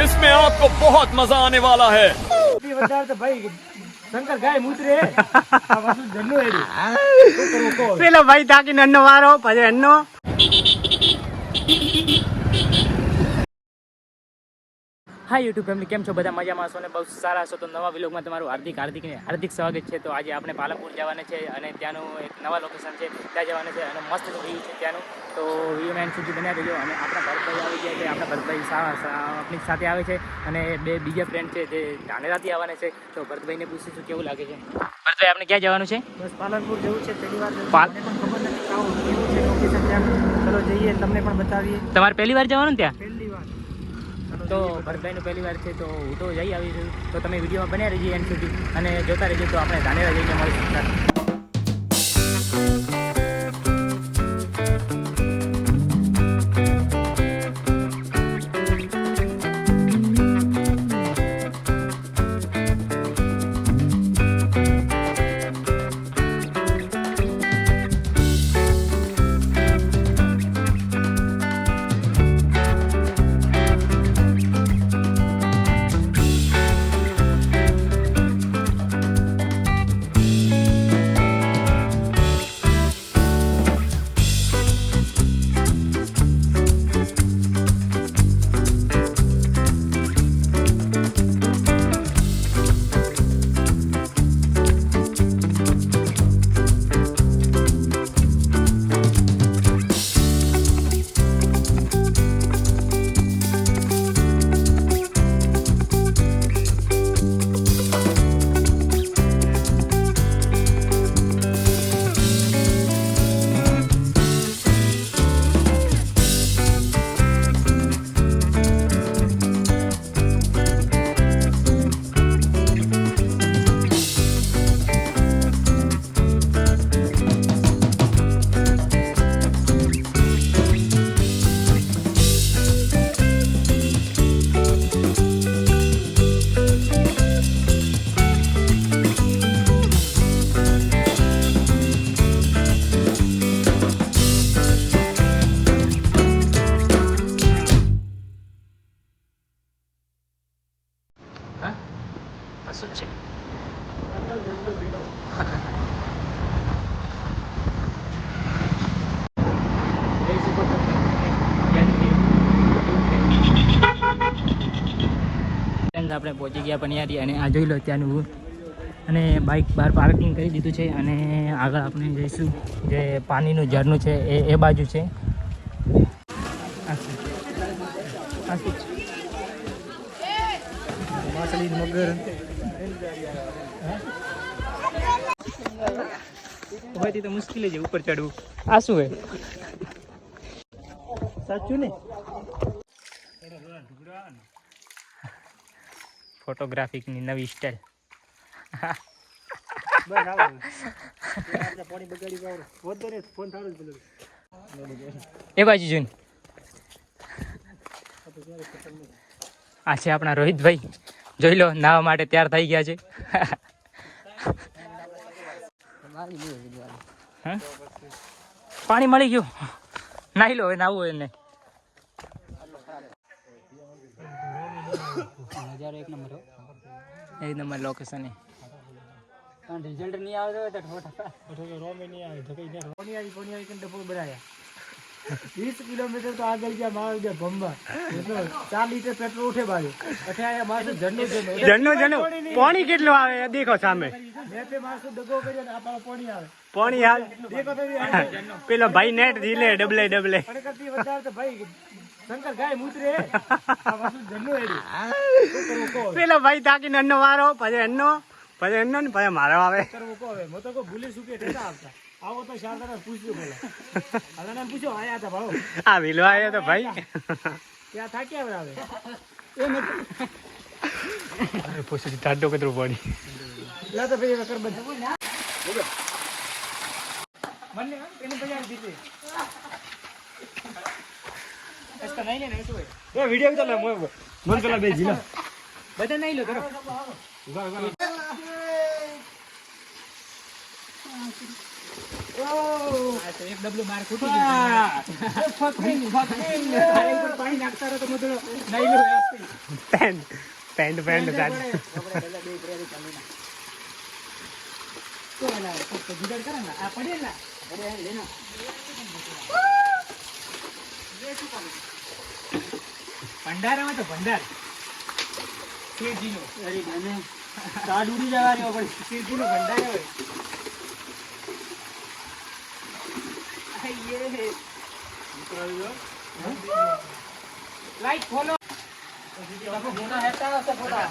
इसमें आपको बहुत मजा आने वाला है। भाई શંકર ગાય મૂતરે આ વસ્તુ જન્નો એરી પેલો ભાઈ તાકી નન્નો વારો પછી એનો હાય યુટ્યુબ ફેમિલી, કેમ છો બધા? મજામાં છો ને? બહુ સારા છો. તો નવા વ્લોગમાં તમારું હાર્દિક સ્વાગત છે. તો આજે આપણે પાલનપુર જવાના છે અને ત્યાંનું એક નવા લોકેશન છે, ત્યાં જવાના છે અને મસ્ત વ્યૂ છે ત્યાંનું. તો વ્યૂ એન્ડ સુધી બનાવી દેજો. અને આપણા ભરતભાઈ આવી ગયા છે, આપણા ભરતભાઈ આપણી સાથે આવે છે અને બે બીજા ફ્રેન્ડ છે જે ધાનેરાથી આવવાના છે. તો ભરતભાઈને પૂછીશું કેવું લાગે છે. ભરતભાઈ, આપણે ક્યાં જવાનું છે? બસ પાલનપુર જવું છે. પહેલી વાર મને પણ ખબર નથી કેવું છે લોકેશન ત્યાં. ચલો જઈએ, તમને પણ બતાવીએ. તમારે પહેલી વાર જવાનું ત્યાં? પહેલી વાર. તો ભરતભાઈનું પહેલી વાર છે, તો હું તો જઈ આવી છું. તો તમે વિડીયોમાં બન્યા રહીએ એન્ડ સુધી અને જોતા રહીજો. તો આપણે ધાનેરા જઈને મળીશું. આપણે પહોંચી ગયા પનિયારી અને આ જોઈ લો ત્યાંનું. અને બાઇક બહાર પાર્કિંગ કરી દીધું છે અને આગળ આપણે જઈશું. જે પાણીનું ઝરણું છે એ બાજુ છે. માછલી મગર ભાઈ તો મુશ્કેલ છે ઉપર ચડવું. આ શું હે? સાચું ને? ફોટોગ્રાફીની નવી સ્ટાઇલ. બસ આવો આપણે પાણી બગાડી ગાવ વધો ને ફોન થાળું પેલો એ બાજુ જોઈને. આ છે આપણા રોહિતભાઈ, જોઈ લો નાહવા માટે તૈયાર થઈ ગયા છે. પાણી મળી ગયું, નાહી લો હવે નાહવું હોય ને. એક નંબર લોકેશન હે. રિઝલ્ટ નહીં આવે તો રોમે નહીં આવે ધકઈ પોણી કે ડબો બનાયા 20 કિલોમીટર તો આગળ ગયા માર ગયા ભંબા. 4 લીટર પેટ્રોલ ઉઠે બાજુ અઠાયા માણસો જન્નો પાણી કેટલું આવે દેખો સામે. મેપે માણસો દગો કર્યો ને આ પાણી આવે. પાણી હાલ દેખો તો પેલો ભાઈ નેટ ઝીલે ડબલે પણ કરતી વધારે તો ભાઈ શંકર ગાય મૂતરે આ વસ્તુ જન્નો એરી પેલો ભાઈ તાકી નન્નો વારો પછી એનો ને પછી મારો આવે. કરવું કો હવે મો તો કો ભૂલી સુકે ઠેકા આવતા આવો તો શારદાને પૂછ્યું પેલા. હલાને પૂછો આયા હતા ભાવ આ વિલો આવ્યો તો ભાઈ ત્યાં થાક્યા આવે એ નથી. અરે પૂછી ટાડો કતરું પડી લા તો ભાઈ કર બધું મને એને બજાર દીધી એસ્તા નહીં ને શું એ વિડિયો ચાલે મન પેલા બે જીલા બધા નહીં લો કરો આ તો એક ડબલું માર ખૂટી ગયું. ફકીંગ તારે ઉપર પાણી નાખતા રહો તો હું થોડો નહીં લો વ્યવસ્થિત. પેન્ટ સાથ તો એલા તો જુગાડ કરે ને આ પડે ને અરે લેનો ભંડારામાં તો ભંડાર શિવજીનો. અરે બને કાડ ઉડી જવાની આપણે શિવજીનો ભંડાર હોય. આયે લાઈટ ખોલો. ફોટા હેતા હશે ફોટા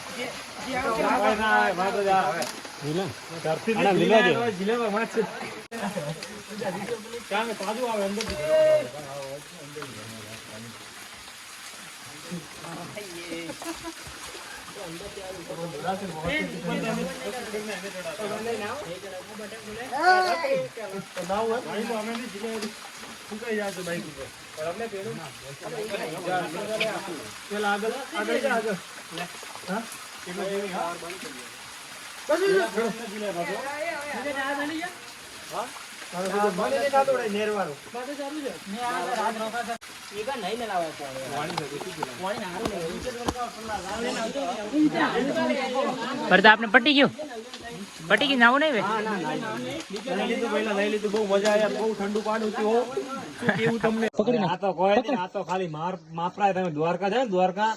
પડતા આપણે પટી ગયું નાવું નહીં લઈ લીધું બહુ મજા આવ્યા બહુ ઠંડુ પાણી હતું કેવું તમને પકડી આ તો કોઈ નહીં, આ તો ખાલી માપરાય તમે દ્વારકા જાઓ ને દ્વારકા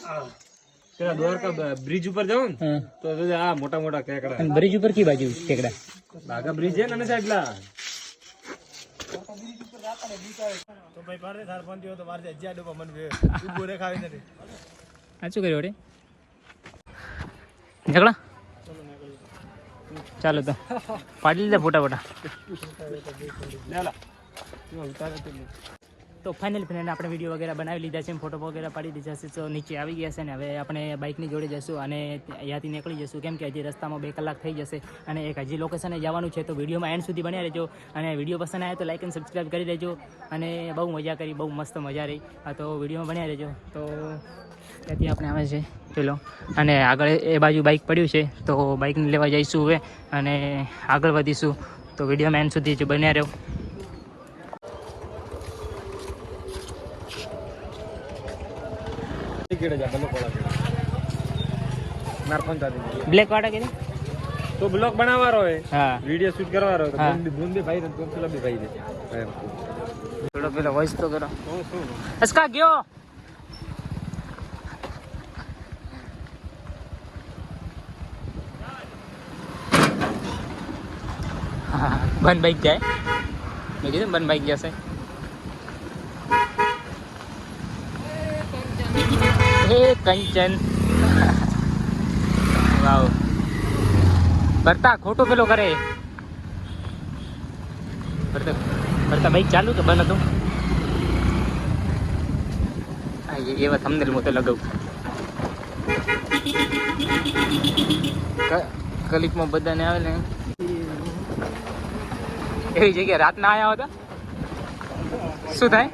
પેલા દ્વારકા બ્રિજ ઉપર જાઓ ને તો આ મોટા મોટા કેકડા બ્રિજ ઉપર કી બાજુ ટેકડા આગા બ્રિજ છે ને સાઈડલા તો ભાઈ પાડે થાર ફોન થયો તો મારે હજાર ડબ્બા મન ઉભો રે ખાવી નથી આ શું કર્યું રે ઝઘડા ચાલો તો પાડી લીધા ફોટા તો ફાઇનલ આપણે વિડીયો વગેરે બનાવી લીધા છે, ફોટો વગેરે પાડી દીધા છે. તો નીચે આવી ગયા છે ને હવે આપણે બાઇકની જોડે જઈશું અને અહીંયાથી નીકળી જઈશું, કેમ કે હજી રસ્તામાં 2 કલાક થઈ જશે અને એક હજી લોકેશને જવાનું છે. તો વિડીયોમાં એન્ડ સુધી બન્યા રહેજો અને વિડીયો પસંદ આવે તો લાઇક અને સબસ્ક્રાઈબ કરી દેજો. અને બહુ મજા કરી, બહુ મસ્ત મજા રહી. તો વિડીયોમાં બન્યા રહેજો. તો ત્યાંથી આપણે આવે છે પેલો અને આગળ એ બાજુ બાઇક પડ્યું છે તો બાઇકને લેવા જઈશું હવે અને આગળ વધીશું. તો વિડીયોમાં એન્ડ સુધી બન્યા રહ્યો. બ્લેક વાળા કે તો બ્લોગ બનાવવાનો હોય, હા વિડિયો શૂટ કરવાનો હોય હા. તો બુંદી ભાઈ ને પેલા બી ભાઈ દે થોડો પેલો વોઇસ તો કરો. અસ્કા ગયો હા બંધ બાઈક જાય. મેં કીધું બંધ બાઈક જશે. હે કંચન વાવ ભરતા ખોટું પેલો કરે. ભરતા બાઈક ચાલુ કે બંધ હતું? હા એવા થંબનેલ હું તો લગાવું. ક્લિપમાં બધાને આવે ને એવી જગ્યાએ રાતના આવ્યા હતા શું થાય?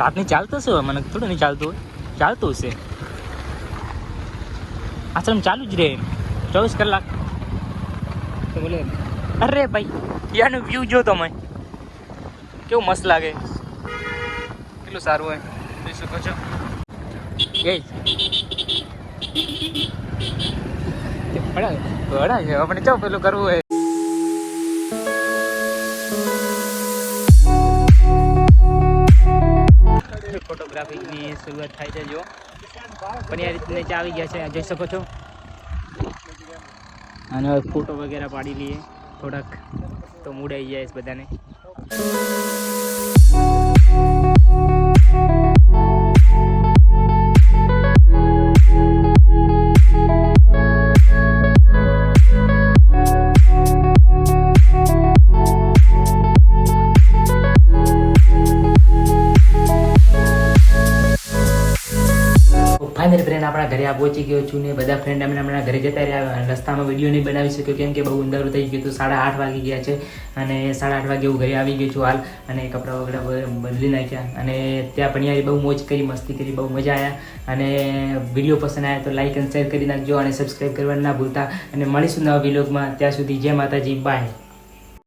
રાતની ચાલતું હશે, મને થોડું નહીં ચાલતું હોય. ચાલતું હશે, આશ્રમ ચાલુ જ રહે 24 કલાક. તો બોલે અરે ભાઈ યાનું વ્યૂ જો તમે કેવું મસ્ત લાગે, કેટલું સારું હોય જોઈ શકો છો. એ બડા છે આપણે ચાલો પેલું કરવું હોય. ફોટોગ્રાફીની શરૂઆત થાય છે જો પણ આ રીતે નીચે આવી ગયા છે જોઈ શકો છો. અને ફોટો વગેરે પાડી લઈએ થોડાક તો મૂડ આવી જાય છે બધાને. ફાઇનલી ફ્રેન્ડ આપણે અમારા ઘરે આ પહોંચી ગયો છું ને બધા ફ્રેન્ડ અમે હમણાં ઘરે જતા રહ્યા. રસ્તામાં વિડીયો નહીં બનાવી શક્યો કેમ કે બહુ અંધારું થઈ ગયું હતું. 8:30 વાગી ગયા છે અને 8:30 વાગે હું ઘરે આવી ગયો છું હાલ. અને કપડાં વગડા બદલી નાખ્યા અને ત્યાં પણ યાર બહુ મોજ કરી, મસ્તી કરી, બહુ મજા આવ્યા. અને વિડીયો પસંદ આવ્યા તો લાઈક અને શેર કરી નાખજો અને સબસ્ક્રાઈબ કરવાનું ના ભૂલતા. અને મળીશું નવા વિલોગમાં. ત્યાં સુધી જય માતાજી, બાય.